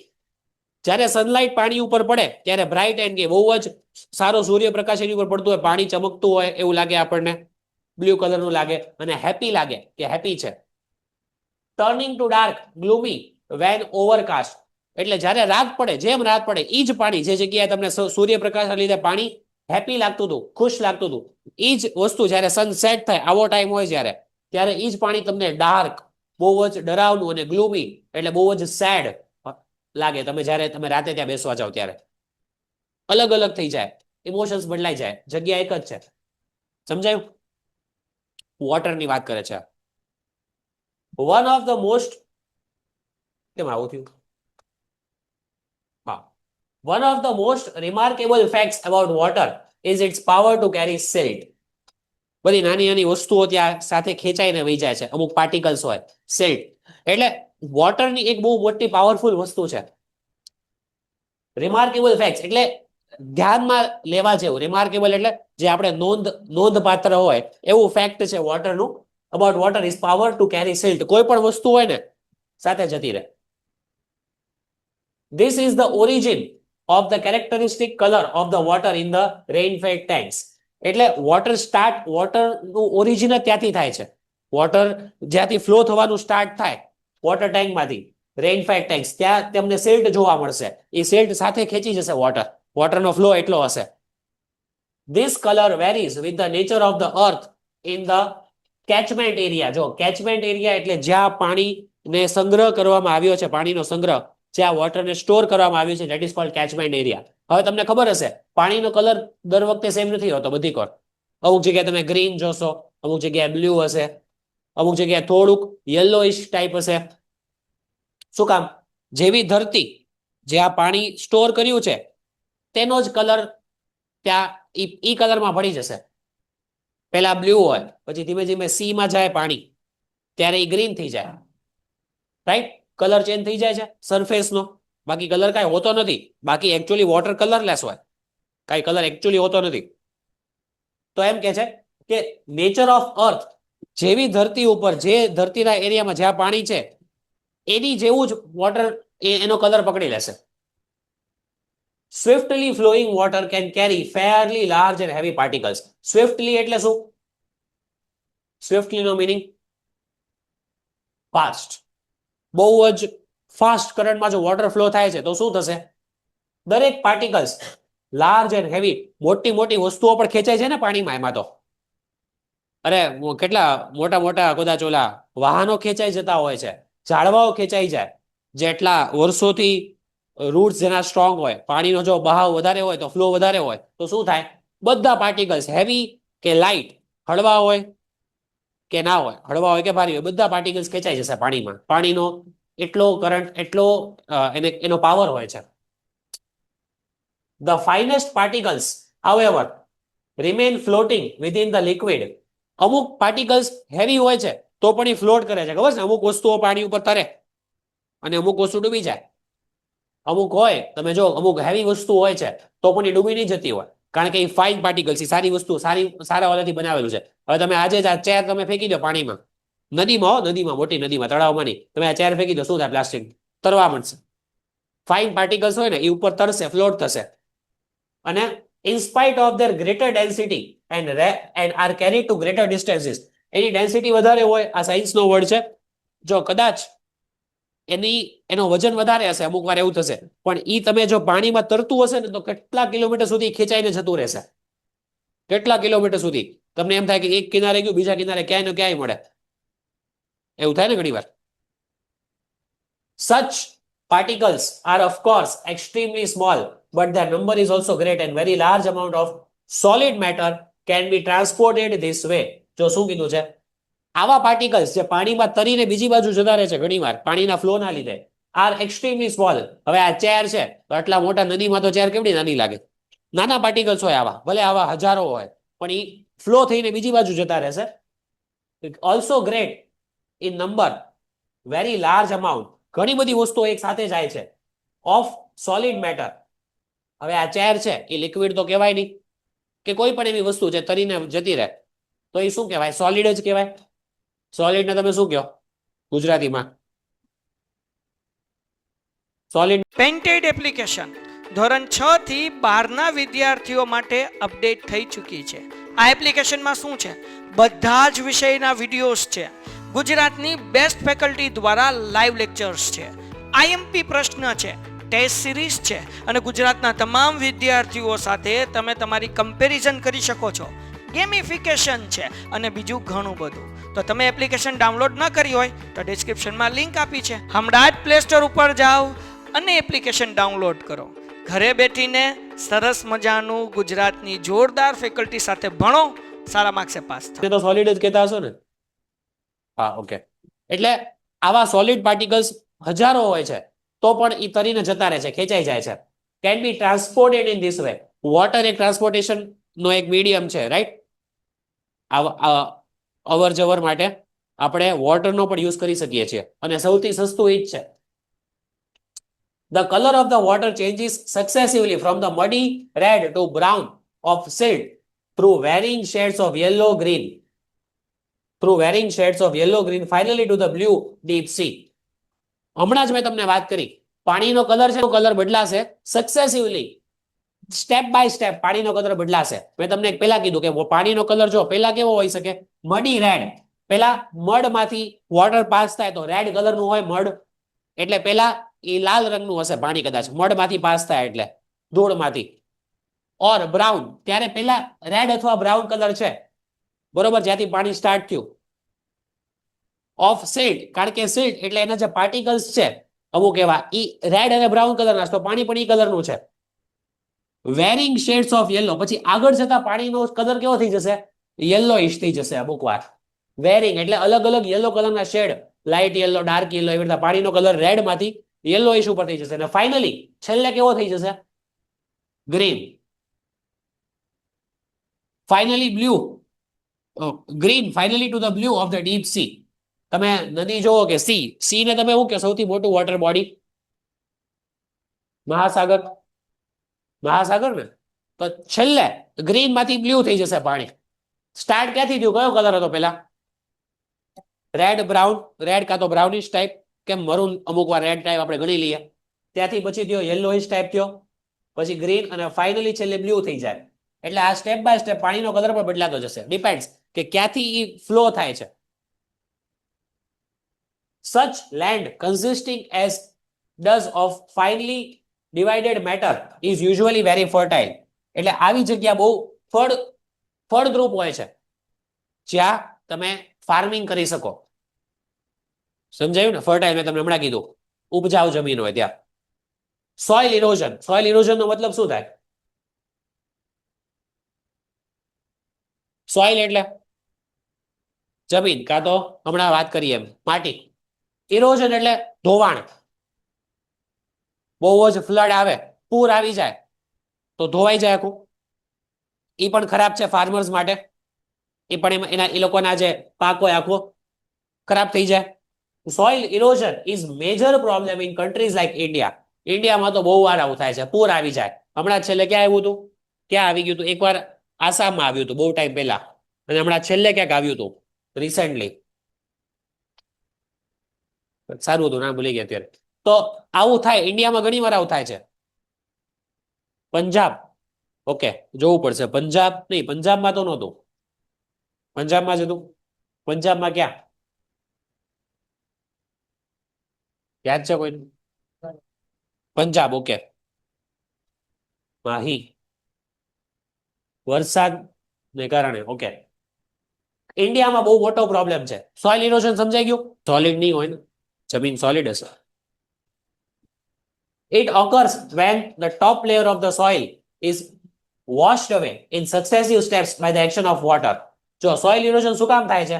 જ્યારે સનલાઇટ પાણી ઉપર પડે ત્યારે બ્રાઇટ એન્ડ ગે, બહુ જ સારો સૂર્યપ્રકાશ એની ઉપર પડતું હોય, પાણી ચમકતું હોય એવું લાગે આપણને, બ્લુ કલરનું લાગે અને હેપી લાગે કે હેપી છે. Turning to dark gloomy when overcast. એટલે જ્યારે રાત પડે, જેમ રાત પડે એ જ પાણી, જે જગ્યાએ તમને સૂર્યપ્રકાશના લીધે પાણી હેપી લાગતું હતું, ખુશ લાગતું હતું, એ જ વસ્તુ જ્યારે સનસેટ થાય, આવો ટાઈમ હોય જ્યારે, ત્યારે એ જ પાણી તમને ડાર્ક, બહુ જ ડરાવનું અને ગ્લુમી એટલે બહુ જ સેડ લાગે. તમે જ્યારે તમે રાતે ત્યાં બેસવા જાઓ ત્યારે અલગ અલગ થઈ જાય. ઇમોશન્સ બદલાઈ જાય, જગ્યા એક જ છે. સમજાયું? વોટરની વાત કરે છે. વન ઓફ ધ મોસ્ટ, કેમ આવું થયું? હા, one of the most remarkable facts about water is its power to carry silt. બધી નાની નાની વસ્તુઓ ત્યાં સાથે ખેંચાઈને વહી જાય છે, અમુક પાર્ટિકલ્સ હોય, સિલ્ટ. એટલે વોટરની એક બહુ મોટી પાવરફુલ વસ્તુ છે. રિમાર્કેબલ ફેક્ટ્સ એટલે ધ્યાનમાં લેવા જેવું. રિમાર્કેબલ એટલે જે આપણે નોંધપાત્ર હોય એવું ફેક્ટ છે વોટરનું. About water is power to carry silt. કોઈ પણ વસ્તુ હોય ને સાથે જતી રહે. This is the origin of the characteristic color of the water in the rain-fed tanks. એટલે વોટરનું ઓરિજિન ત્યાંથી થાય છે. વોટર જ્યાંથી ફ્લો થવાનું સ્ટાર્ટ થાય વોટર ટેન્કમાંથી, રેઇન-ફેડ ટેન્ક્સ, ત્યાં તમને સિલ્ટ જોવા મળશે. એ સિલ્ટ સાથે ખેંચી જશે વોટરનો ફ્લો એટલો હશે. This color varies with the nature of the earth in the catchment area. જો catchment area એટલે જ્યાં પાણીને સંગ્રહ કરવામાં આવ્યો છે, પાણીનો સંગ્રહ, જ્યાં વોટરને સ્ટોર કરવામાં આવ્યું છે, that is cold catchment area. હવે તમને ખબર હશે પાણીનો કલર દર વખતે સેમ નથી હોતો બધી કોર. અમુક જગ્યાએ તમે ગ્રીન જોશો, અમુક જગ્યાએ બ્લુ હશે, અમુક જગ્યાએ થોડુંક યલોઇશ ટાઈપ હશે. શું કામ? જેવી ધરતી જ્યાં પાણી સ્ટોર કર્યું છે તેનો જ કલર ત્યાં ઈ કલરમાં ભળી જશે. પહેલા બ્લુ હોય, પછી ધીમે ધીમે સી માં જાય પાણી, ત્યારે એ ગ્રીન થઈ જાય. રાઈટ? કલર ચેન્જ થઈ જાય છે સરફેસનો. બાકી કલર કાંઈ હોતો નથી. બાકી એકચ્યુઅલી વોટર કલરલેસ હોય, કાંઈ કલર એકચ્યુઅલી હોતો નથી. તો એમ કે છે કે નેચર ઓફ અર્થ, જેવી ધરતી ઉપર, જે ધરતીના એરિયામાં જ્યાં પાણી છે એની જેવું જ વોટર એનો કલર પકડી લેશે. સ્વિફ્ટલી flowing water can carry ફેરલી large and heavy particles. સ્વિફ્ટલી એટલે શું? સ્વિફ્ટલી નો મિનિંગ ફાસ્ટ. બહુ જ ફાસ્ટ કરંટમાં જો વોટર ફ્લો થાય છે તો શું થશે? દરેક પાર્ટિકલ્સ લાર્જ એન્ડ હેવી, મોટી મોટી વસ્તુઓ પણ ખેંચાય છે ને પાણીમાં. એમાં તો અરે કેટલા મોટા મોટા કદાચ ઓલા વાહનો ખેંચાઈ જતા હોય છે, ઝાડવાઓ ખેંચાઈ જાય. જેટલા વર્ષોથી રૂટ્સ જેના સ્ટ્રોંગ હોય, પાણીનો જો બહાવ વધારે હોય તો ફ્લો વધારે હોય તો શું થાય? બધા પાર્ટિકલ્સ હેવી કે લાઇટ, હળવા હોય કે ના હોય, હળવા હોય કે ભારી હોય, બધા પાર્ટિકલ્સ ખેંચાઈ જશે પાણીમાં. પાણીનો એટલો કરંટ, એટલો એનો પાવર હોય છે. The finest particles, however, remain floating within the liquid. અમુક પાર્ટિકલ્સ હેવી હોય છે તો પણ એ ફ્લોટ કરે છે. ખબર છે? અમુક વસ્તુઓ પાણી ઉપર તરે અને અમુક વસ્તુ ડૂબી જાય. અમુક હોય, તમે જો અમુક હેવી વસ્તુ હોય છે તો પણ એ ડૂબી નહીં જતી હોય, કારણ કે એ ફાઇન પાર્ટિકલ્સ, સારી વસ્તુ, સારા વાળાથી બનાવેલું છે. હવે તમે આજે જ આ ચેર તમે ફેંકી દો પાણીમાં, નદીમાં, મોટી નદીમાં, તળાવમાં નહીં, તમે આ ચેર ફેંકી દો, શું થાય? પ્લાસ્ટિક તરવા મળશે. ફાઇન પાર્ટિકલ્સ હોય ને એ ઉપર તરશે, ફ્લોટ થશે. અને in spite of their greater density and are carried to greater distances, any density વધારે હોય, આ સાયન્સનો વર્ડ છે. જો કદાચ એનો વજન વધારે હશે, અમુક વાર એવું થશે, પણ ઈ તમે જો પાણીમાં તરતું હશે ને તો કેટલા કિલોમીટર સુધી ખેંચાઈને જતું રહેશે. કેટલા કિલોમીટર સુધી. તમને એમ થાય કે એક કિનારે ગયું, બીજા કિનારે ક્યાંય ને ક્યાંય મળે. એવું થાય ને ઘણી વાર. Such particles are of course extremely small, but their number is also great and very large amount of solid matter can be transported this way. જો શું કીધું છે? આવા પાર્ટિકલ્સ જે પાણીમાં તરીને બીજી બાજુ જતા રહે છે ઘણીવાર પાણીના ફ્લોના લીધે, આર એક્સ્ટ્રીમલી સ્મોલ. હવે આ ચેર છે તો આટલા મોટા નદીમાં તો ચેર કેવડી નાની લાગે. નાના પાર્ટિકલ્સ હોય આવા, ભલે આવા હજારો હોય, પણ એ ફ્લો થઈને બીજી બાજુ જતા રહેશે. Also great in number, very large amount, ઘણી બધી વસ્તુઓ એક સાથે જાય છે, ઓફ સોલિડ મેટર. હવે આ ચેર છે એ લિક્વિડ તો કહેવાય નહીં, કે કોઈ પણ એવી વસ્તુ છે તરીને જતી રહે તો એ શું કહેવાય? સોલિડ જ કહેવાય. સોલિડ ને તમે શું કહો ગુજરાતીમાં? સોલિડ. પેન્ટેડ એપ્લિકેશન ધોરણ 6 થી 12ના વિદ્યાર્થીઓ માટે અપડેટ થઈ ચૂકી છે. આ એપ્લિકેશનમાં શું છે? બધા જ વિષયના વિડીયોઝ છે. ગુજરાતની બેસ્ટ ફેકલ્ટી દ્વારા લાઈવ લેક્ચર્સ છે, આઈએમપી પ્રશ્ન છે, ટેસ્ટ સિરીઝ છે, અને ગુજરાતના તમામ વિદ્યાર્થીઓ સાથે તમે તમારી કમ્પેરિઝન કરી શકો છો. ગેમિફિકેશન છે અને બીજું ઘણું બધું. તો તમે એપ્લિકેશન ડાઉનલોડ ન કરી હોય તો ડિસ્ક્રિપ્શનમાં લિંક આપી છે, હમણાં જ પ્લે સ્ટોર ઉપર જાઓ અને એપ્લિકેશન ડાઉનલોડ કરો. ઘરે બેઠીને સરસ મજાનું ગુજરાતની જોરદાર ફેકલ્ટી સાથે ભણો, સારા માર્ક્સે પાસ થાઓ. તો સોલિડ જ કહેતા હશો ને? હા, ઓકે. એટલે આવા સોલિડ પાર્ટિકલ્સ હજારો હોય છે, તો પણ એ તરીને જતા રહે છે, ખેંચાઈ જાય છે. Can be transported in this way. Water એક ટ્રાન્સપોર્ટેશન નો એક મીડિયમ છે, રાઈટ? અવર જવર માટે આપણે વોટરનો પણ યુઝ કરી શકીએ છીએ, અને સૌથી સસ્તું એ જ છે. The color of the water changes successively from the muddy red to brown of silt through varying shades of yellow green. Finally to the blue deep sea. હમણાં જ મેં તમને વાત કરી, પાણીનો કલર છે, કલર બદલાશે સક્સેસિવલી, સ્ટેપ બાય સ્ટેપ પાણીનો કલર બદલાશે. મેં તમને પહેલા કીધું કે પાણીનો કલર જો પહેલા કેવો હોઈ શકે? મડી રેડ. પહેલા મડમાંથી વોટર પાસ થાય તો રેડ કલરનું હોય મડ, એટલે પહેલા એ લાલ રંગનું હશે પાણી, કદાચ મડમાંથી પાસ થાય એટલે ધૂળમાંથી. ઓર બ્રાઉન, ત્યારે પહેલા રેડ અથવા બ્રાઉન કલર છે, બરોબર, જ્યાંથી પાણી સ્ટાર્ટ થયું. ઓફ સિલ્ટ, કારણ કે સિલ્ટ એટલે એના જે પાર્ટિકલ્સ છે અમુક એવા, ઈ રેડ અને બ્રાઉન કલરના છે, તો પાણી પણ ઈ કલરનું છે. વેરિંગ શેડ્સ ઓફ યલો, પછી આગળ જતા પાણીનો કલર કેવો થઈ જશે? યલોઇશ થઈ જશે અમુક વાર. વેરિંગ એટલે અલગ અલગ યલો કલરના shade, light yellow, dark yellow, એવી રીતે પાણીનો કલર રેડ માંથી યલોઇશ ઉપર થઈ જશે, અને ફાઇનલી છેલ્લે કેવો થઈ જશે? Green. Finally blue, green, finally to the blue of the deep C. તમે નદી જોવો કે સી ને તમે શું કે સૌથી મોટું વોટર બોડી? મહાસાગર. મહાસાગર ને? તો છેલ્લે ગ્રીન માંથી બ્લુ થઈ જશે પાણી. સ્ટાર્ટ ક્યાંથી થયું? કયો કલર હતો પેલા? રેડ બ્રાઉન, રેડ કાં તો બ્રાઉનિશ ટાઈપ, કેમ મરૂન અમુક વાર રેડ ટાઈપ આપણે ગણી લઈએ. ત્યાંથી પછી થયો યલોઇશ ટાઈપ થયો, પછી ગ્રીન, અને ફાઇનલી છેલ્લે બ્લુ થઈ જાય. એટલે આ સ્ટેપ બાય સ્ટેપ પાણીનો કલર પણ બદલાતો જશે, ડિપેન્ડ્સ કે ક્યાંથી ઈ ફ્લો થાય છે. Such land consisting as does of finely divided matter is usually very fertile. એટલે આવી જગ્યા બહુ ફળદ્રુપ હોય છે, જ્યાં તમે ફાર્મિંગ કરી શકો. સમજાયું ને? ફર્ટાઇલ મેં તમને હમણાં કીધું, ઉપજાઉ જમીન હોય ત્યાં. સોઇલ ઇરોઝન, સોઇલ ઇરોઝન નો મતલબ શું થાય? સોઇલ એટલે જમીન, કાં તો હમણાં વાત કરીએ એમ માટી. ઇરોઝન એટલે ધોવાણ. બહુ જ ફ્લડ આવે, પૂર આવી જાય તો ધોવાઈ જાય આખું. એ પણ ખરાબ છે ફાર્મર્સ માટે. એ પણ એ લોકોના જે પાક હોય આખો ખરાબ થઈ જાય. Soil erosion is major problem in countries like India. ઇન્ડિયામાં તો બહુ વાર આવું થાય છે, પૂર આવી જાય. હમણાં છેલ્લે ક્યાં આવ્યું હતું? ક્યાં આવી ગયું હતું? એકવાર આસામમાં આવ્યું હતું બહુ ટાઈમ પહેલા, અને હમણાં છેલ્લે ક્યાંક આવ્યું હતું રિસેન્ટલી. સારું હતું, નામ ભૂલી ગયા અત્યારે. તો આવું થાય ઇન્ડિયામાં, ઘણી વાર આવું થાય છે. પંજાબ, ઓકે, જોવું પડશે. પંજાબ નહીં, પંજાબમાં તો નહોતું. પંજાબમાં જ હતું. પંજાબમાં ક્યાં યાદ છે કોઈ? પંજાબ, ઓકે. માહી, વરસાદ ને કારણે, ઓકે. ઇન્ડિયામાં બહુ મોટો પ્રોબ્લેમ છે. સોઇલ ઇરોઝન સમજાઈ ગયું? સોલિડ નહીં હોય ને, જમીન સોલિડ હશે. It occurs when the top layer of the soil is washed away in successive steps by the action of water. જો સોઇલ ઇરોઝન શું કામ થાય છે?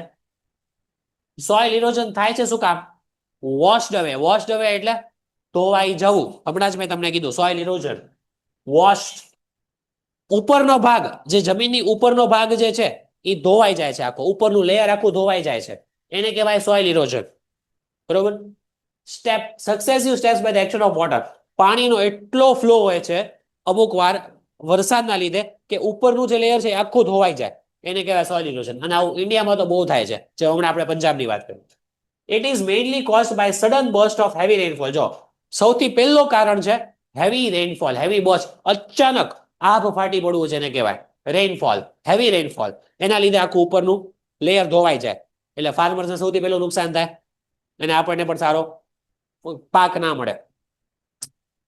સોઇલ ઇરોઝન થાય છે શું કામ? વોશ્ડ અવે. વોશ્ડ અવે એટલે ધોવાઈ જવું. હમણાં જ મેં તમને કીધું સોઇલ ઇરોઝન. વોશ્ડ, ઉપરનો ભાગ, જે જમીનની ઉપરનો ભાગ જે છે એ ધોવાઈ જાય છે આખો, ઉપરનું લેયર આખું ધોવાઈ જાય છે, એને કહેવાય સોઇલ ઇરોઝન. બરોબર? Step, successive steps by the action of water. પાણીનો એટલો ફ્લો હોય છે અમુક વાર વરસાદના લીધે કે ઉપરનું જે લેયર છે એ આખું ધોવાઈ જાય, એને કહેવાય સોઇલ ઇરોઝન. અને આવું ઇન્ડિયામાં તો બહુ થાય છે, જે હમણાં આપણે પંજાબની વાત કરી. It is mainly caused by sudden burst of heavy rainfall. જો સૌથી પહેલું કારણ છે હેવી રેનફોલ, હેવી બર્સ્ટ, અચાનક આભ ફાટી પડવું જેને કહેવાય રેનફોલ, હેવી રેનફોલ. એના લીધે આખું ઉપરનું લેયર ધોવાઈ જાય, એટલે ફાર્મર્સને સૌથી પહેલું નુકસાન થાય, અને આપણને પણ સારો પાક ના મળે.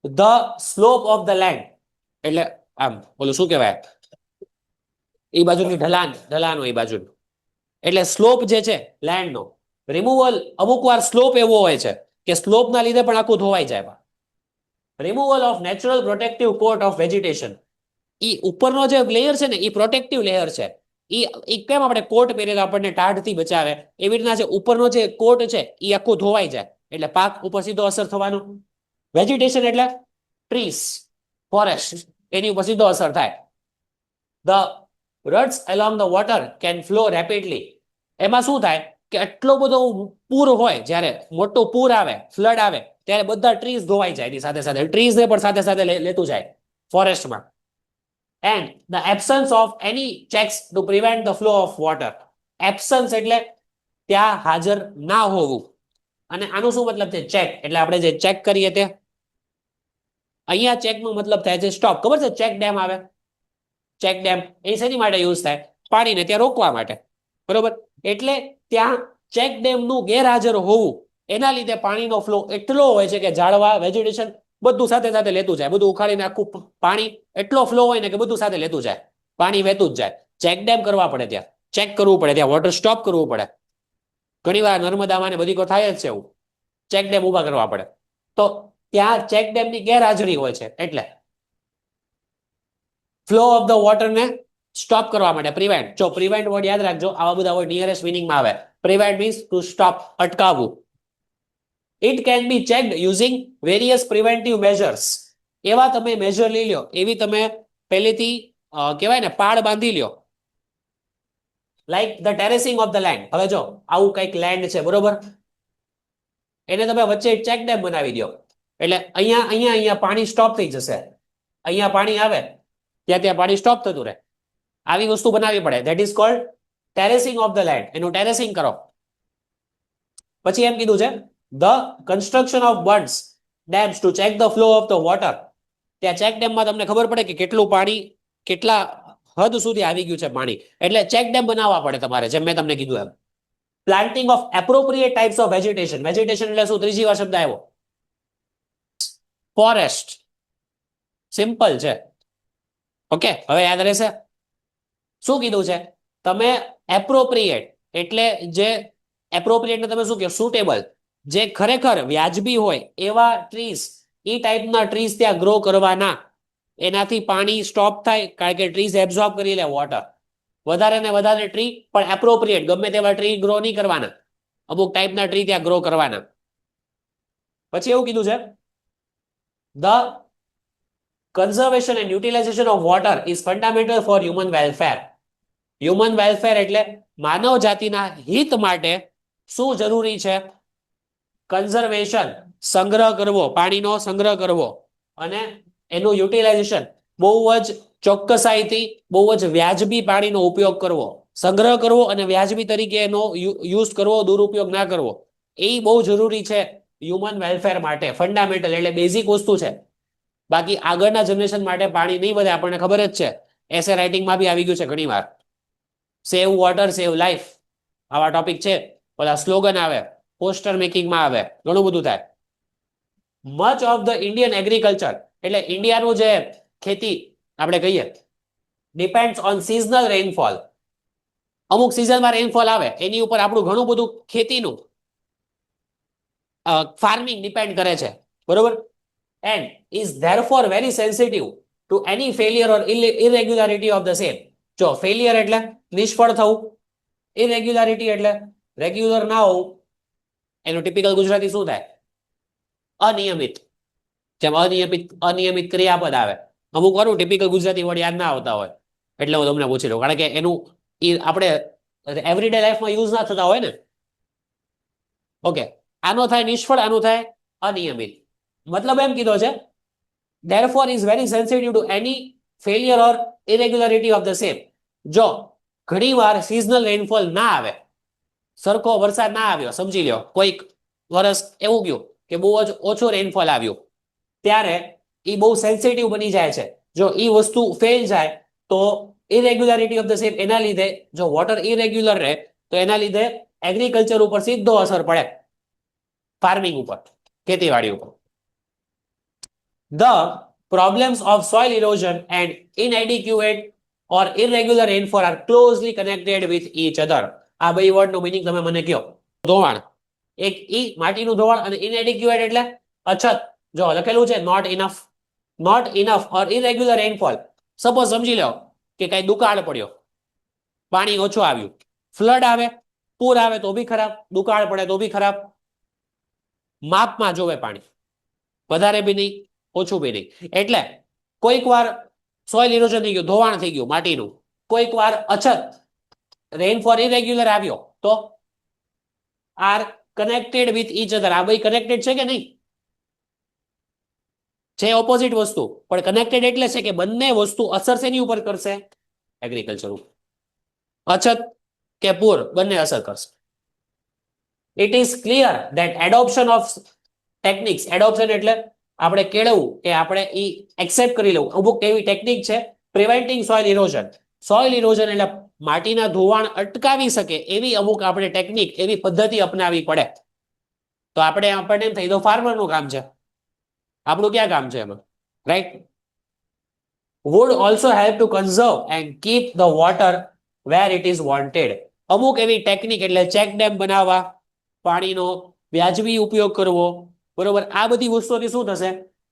The slope of the land, એટલે આમ ઓલું શું કહેવાય, એ બાજુની ઢલાન, ઢલાન હોય એ બાજુ, એટલે સ્લોપ જે છે લેન્ડનો રિમૂવલ. અમુક વાર સ્લોપ એવો હોય છે કે સ્લોપના લીધે પણ આખું ધોવાઈ જાય. Removal of natural protective coat of vegetation. એ ઉપરનો જે લેયર છે ને એ પ્રોટેક્ટિવ લેયર છે. એ કેમ આપણે કોટ પહેરીએ તો આપણને ટાઢથી બચાવે, એવી રીતના જે ઉપરનો જે કોટ છે એ આખું ધોવાઈ જાય એટલે પાક ઉપર સીધો અસર થવાનો. વેજીટેશન એટલે ટ્રીસ, ફોરેસ્ટ, એની ઉપર સીધો અસર થાય. The ruts along the water can flow rapidly. એમાં શું થાય કે એટલો બધો પૂર હોય, જ્યારે મોટું પૂર આવે, ફ્લડ આવે, ત્યારે બધા ટ્રીઝ ધોવાઈ જાય એની સાથે સાથે, ટ્રીઝને પણ સાથે સાથે લેતું જાય ફોરેસ્ટમાં. And the absence of any checks to prevent the flow of water. Absence એટલે ત્યાં હાજર ના હોવું. અને આનું શું મતલબ છે? ચેક એટલે આપણે જે ચેક કરીએ તે. અહીંયા ચેકનો મતલબ થાય છે સ્ટોપ. ખબર છે ચેક ડેમ આવે, ચેક ડેમ એ શેની માટે યુઝ થાય? પાણીને ત્યાં રોકવા માટે, બરોબર. એટલે ત્યાં ચેક ડેમનું ગેરહાજર હોવું, એના લીધે પાણીનો ફ્લો એટલો હોય છે કે ઝાડવા, વેજીટેશન બધું સાથે સાથે લેતું જાય. બધું ઉખાડીને આખું પાણી એટલો ફ્લો હોય ને કે બધું સાથે લેતું જાય, પાણી વહેતું જ જાય. ચેક ડેમ કરવા પડે, ત્યાં ચેક કરવું પડે, ત્યાં વોટર સ્ટોપ કરવું પડે. ઘણીવાર નર્મદામાં ને બધી કો થાય જ છે એવું, ચેક ડેમ ઊભા કરવા પડે. તો ત્યાં ચેક ડેમની ગેરહાજરી હોય છે એટલે ફ્લો ઓફ ધ વોટરને સ્ટોપ કરવા માટે, પ્રિવેન્ટ. જો પ્રિવેન્ટ વર્ડ યાદ રાખજો, આવા બધા વર્ડ નિયરેસ્ટ મિનિંગમાં આવે. પ્રિવેન્ટ મીન્સ ટુ સ્ટોપ, અટકાવવું. It can be checked using various preventive measures. એવા તમે મેજર લઈ લો, એવી તમે પહેલેથી કહેવાય ને પાળ બાંધી લ્યો. Like the terracing of the land. હવે જો આવું કંઈક લેન્ડ છે, બરોબર, એને તમે વચ્ચે ચેક ડેમ બનાવી દો એટલે અહીંયા અહીંયા અહીંયા પાણી સ્ટોપ થઈ જશે. અહીંયા પાણી આવે ત્યાં પાણી સ્ટોપ થતું રહે. આવી વસ્તુ બનાવવી પડે. That is called terracing of the land. એનું ટેરેસિંગ કરો. પછી એમ કીધું છે the construction of bunds, dams to check the flow of the water. ત્યાં ચેક ડેમમાં તમને ખબર પડે કે કેટલું પાણી, કેટલા હદ સુધી આવી ગયું છે પાણી, એટલે ચેક ડેમ બનાવવા પડે તમારે, જેમ મેં તમને કીધું એમ. Planting of appropriate types of vegetation. Vegetation એટલે શું? ત્રીજી વાર શબ્દ આવ્યો, ફોરેસ્ટ. સિમ્પલ છે. ઓકે, હવે યાદ રહેશે. શું કીધું છે? તમે એપ્રોપ્રિએટ એટલે જે એપ્રોપ્રિએટ ને તમે શું કહો? સુટેબલ, જે ખરેખર વ્યાજબી હોય એવા ટ્રીઝ, એ ટાઈપના ટ્રીઝ ત્યાં ગ્રો કરવાના. એનાથી પાણી સ્ટોપ થાય, કારણ કે ટ્રીઝ એબ્ઝોર્બ કરી લે વોટર. વધારે ને વધારે ટ્રી, પણ એપ્રોપ્રિએટ, ગમે તેવા ટ્રી ગ્રો નહીં કરવાના. અમુક ટાઈપના ટ્રી ત્યાં ગ્રો કરવાના. પછી એવું કીધું છે the conservation and utilization of water is fundamental for human welfare. Human welfare એટલે માનવ જાતિના હિત માટે શું જરૂરી છે? કન્ઝર્વેશન, સંગ્રહ કરવો, પાણીનો સંગ્રહ કરવો, અને એનું યુટિલાઇઝેશન, બહુ જ ચોક્કસાઈથી, બહુ જ વ્યાજબી પાણીનો ઉપયોગ કરવો. સંગ્રહ કરવો અને વ્યાજબી તરીકે એનો યુઝ કરવો, દુરુપયોગ ના કરવો, એ બહુ જરૂરી છે હ્યુમન વેલફેર માટે. ફંડામેન્ટલ એટલે બેઝિક વસ્તુ છે. બાકી આગળના જનરેશન માટે પાણી નહીં વધે, આપણને ખબર જ છે. એસે રાઇટિંગમાં બી આવી ગયું છે ઘણી વાર. સેવ વોટર, સેવ લાઈફ, આવા ટોપિક છે. બધા સ્લોગન આવે, પોસ્ટર મેકિંગમાં આવે, ઘણું બધું થાય. Much of the Indian agriculture એટલે ઇન્ડિયાનું જે ખેતી આપણે કહીએ, ડિપેન્ડ્સ ઓન સિઝનલ રેઇનફોલ. અમુક સિઝનમાં રેઇનફોલ આવે, એની ઉપર આપણું ઘણું બધું ખેતીનું ફાર્મિંગ ડિપેન્ડ કરે છે, બરોબર. And is therefore very sensitive to any failure or irregularity of the same. જો ફેલિયર એટલે નિષ્ફળ થવું, ઇરેગ્યુલારિટી એટલે રેગ્યુલર ના હોવું. એનું ટિપિકલ ગુજરાતી શું થાય? અનિયમિત. જેમ અનિયમિત ક્રિયાપદ આવે, અમુક વાર ટિપિકલ ગુજરાતી વર્ડ યાદ ના આવતા હોય, એટલે હું તમને પૂછી લઉં, કારણ કે એનું આપણે એવરીડે લાઈફમાં યુઝ ના થતા હોય ને. ઓકે, આનો થાય નિષ્ફળ, આનું થાય અનિયમિત. મતલબ એમ કીધો છે therefore is very sensitive to any failure or irregularity of the same. જો ઘણીવાર સિઝનલ રેઇનફોલ ના આવે, સરખો વરસાદ ના આવ્યો, સમજી લ્યો કોઈક વર્ષ એવું ગયું કે બહુ જ ઓછો રેઇનફોલ આવ્યો, ત્યારે એ બહુ સેન્સિટિવ બની જાય છે. જો એ વસ્તુ ફેલ જાય તો ઇરેગ્યુલારિટી ઓફ ધ સેમ, એના લીધે જો વોટર ઇરેગ્યુલર રહે તો એના લીધે એગ્રીકલ્ચર ઉપર સીધો અસર પડે, ફાર્મિંગ ઉપર, ખેતીવાડી ઉપર. The problems of soil erosion and inadequate or irregular rainfall are closely connected with each other. આ બે વર્ડનો મીનિંગ તમે મને કહો. ધોવાણ, એક ઈ માટીનું ધોવાણ, અને inadequate એટલે અછત. જો લખેલું છે not enough or irregular rainfall, suppose સમજી લો કે કઈ દુકાળ પડ્યો, પાણી ઓછું આવ્યું, ફ્લડ આવે, પૂર આવે તો બી ખરાબ, દુકાળ પડે તો બી ખરાબ. માપમાં જોવે પાણી, વધારે બી નહીં, ઓછું બી નહીં. એટલે કોઈક વાર સોઇલ ઇરોઝન થઈ ગયું, ધોવાણ થઈ ગયું માટીનું, કોઈક વાર અછત, રેનફોલ ઇરેગ્યુલર આવ્યો, તો are connected with each other. આ બે કનેક્ટેડ છે કે નહીં? છે ઓપોઝિટ વસ્તુ, પણ કનેક્ટેડ એટલે છે કે બંને વસ્તુ અસર શેની ઉપર કરશે? એગ્રીકલ્ચર ઉપર. અછત કે પૂર બંને અસર કરશે. It is clear that adoption of techniques, adoption એટલે આપણે કેળવવું, કે આપણે ઈ એક્સેપ્ટ કરી લેવું. અમુક એવી ટેકનિક છે preventing soil erosion. Soil erosion એટલે માટીના ધોવાણ અટકાવી શકે એવી અમુક આપણે ટેકનિક, એવી પદ્ધતિ અપનાવી પડે. તો આપણને એમ થઈ તો ફાર્મરનું કામ છે, આપણું ક્યાં કામ છે એમાં? Right. would also help to conserve and keep the water where it is wanted. અમુક એવી ટેકનિક એટલે ચેક ડેમ બનાવવા, પાણીનો વ્યાજબી ઉપયોગ કરવો, બરોબર. આ બધી વસ્તુઓથી શું થશે?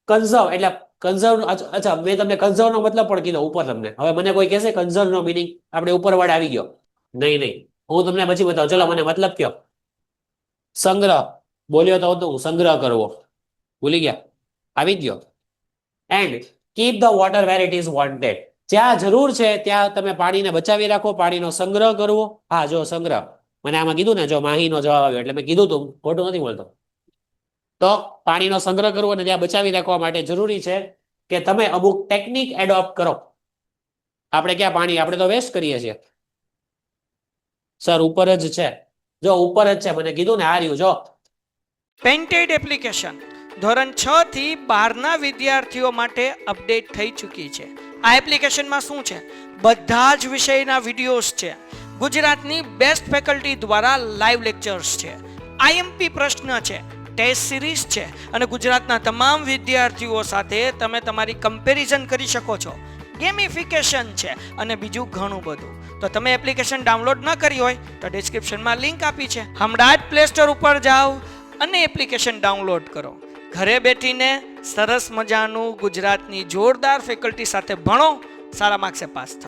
કન્ઝર્વ એટલે કન્ઝર્વ. અચ્છા, મેં તમને કન્ઝર્વ નો મતલબ પણ કીધો ઉપર તમને. હવે મને કોઈ કહેશે કન્ઝર્વ નો મિનિંગ, આપણે ઉપર વર્ડ આવી ગયો. નહીં, હું તમને પછી બતાવું. ચલો મને મતલબ કયો. સંગ્રહ બોલ્યો તો હું સંગ્રહ કરવો, ભૂલી ગયા, આવી જ ગયો. And keep the water where it is wanted. જ્યાં જરૂર છે ત્યાં તમે પાણીને બચાવી રાખો, પાણીનો સંગ્રહ કરવો. હા, જો સંગ્રહ મને આમાં કીધું ને, જો માહીનો જવાબ આવ્યો એટલે મેં કીધું તું, ખોટું નથી બોલતો. તો પાણીનો સંગ્રહ કરવો અને ત્યાં બચાવી રાખવા માટે જરૂરી છે કે તમે અમુક ટેકનિક એડોપ્ટ કરો. આપણે ક્યાં પાણી, આપણે તો વેસ્ટ કરીએ છીએ. સર ઉપર જ છે, જો ઉપર જ છે, મને કીધું ને, આ રહ્યું જો. પેન્ટેડ એપ્લિકેશન ધોરણ 6 થી 12ના વિદ્યાર્થીઓ માટે અપડેટ થઈ ચૂકી છે. આ એપ્લિકેશનમાં શું છે? બધા જ વિષયના વિડીયોઝ છે. ગુજરાતની બેસ્ટ ફેકલ્ટી દ્વારા લાઈવ લેક્ચર્સ છે, આઈએમપી પ્રશ્ન છે, ટેસ્ટ સિરીઝ છે, અને ગુજરાતના તમામ વિદ્યાર્થીઓ સાથે તમે તમારી કમ્પેરિઝન કરી શકો છો. ગેમિફિકેશન છે અને બીજું ઘણું બધું. તો તમે એપ્લિકેશન ડાઉનલોડ ન કરી હોય તો ડિસ્ક્રિપ્શનમાં લિંક આપી છે, હમણાં જ પ્લે સ્ટોર ઉપર જાઓ અને એપ્લિકેશન ડાઉનલોડ કરો. ઘરે બેઠીને સરસ મજાનું ગુજરાતની જોરદાર ફેકલ્ટી સાથે ભણો, સારા માર્ક્સે પાસ થાઓ.